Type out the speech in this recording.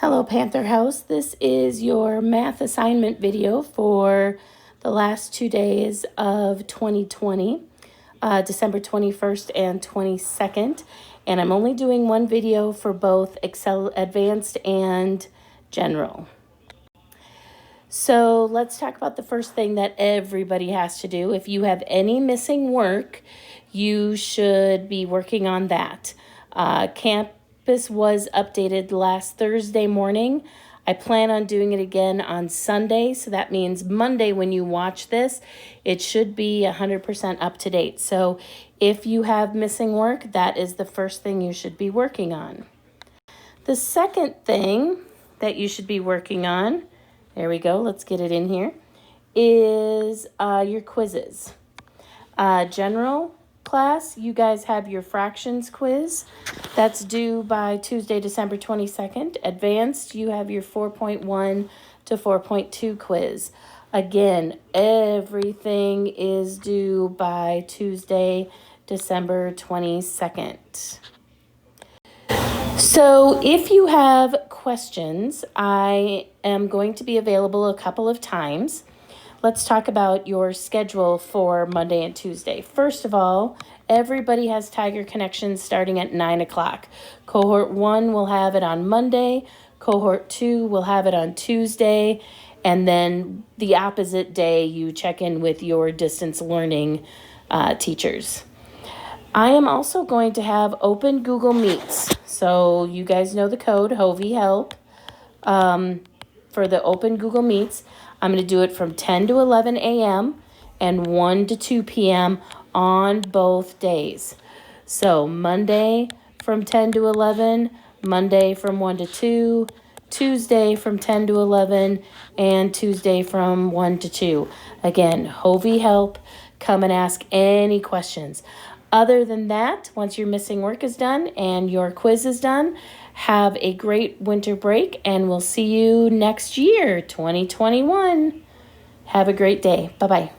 Hello Panther House, this is your math assignment video for the last 2 days of 2020, December 21st and 22nd, and I'm only doing one video for both Excel Advanced and General. So let's talk about the first thing that everybody has to do. If you have any missing work, you should be working on that. Campus was updated last Thursday morning. I plan on doing it again on Sunday, so that means Monday when you watch this, it should be 100% up to date. So if you have missing work, that is the first thing you should be working on. The second thing that you should be working on, there we go, let's get it in here, is your quizzes. General class, you guys have your fractions quiz. That's due by Tuesday, December 22nd. Advanced, you have your 4.1 to 4.2 quiz. Again, everything is due by Tuesday, December 22nd. So if you have questions, I am going to be available a couple of times. Let's talk about your schedule for Monday and Tuesday. First of all, everybody has Tiger Connections starting at 9 o'clock. Cohort 1 will have it on Monday. Cohort 2 will have it on Tuesday. And then the opposite day, you check in with your distance learning teachers. I am also going to have open Google Meets. So you guys know the code, HOVI HELP, for the open Google Meets. I'm going to do it from 10 to 11 a.m. and 1 to 2 p.m. on both days. So Monday from 10 to 11, Monday from 1 to 2, Tuesday from 10 to 11, and Tuesday from 1 to 2. Again, HOVI HELP, come and ask any questions. Other than that, once your missing work is done and your quiz is done, have a great winter break, and we'll see you next year, 2021. Have a great day. Bye-bye.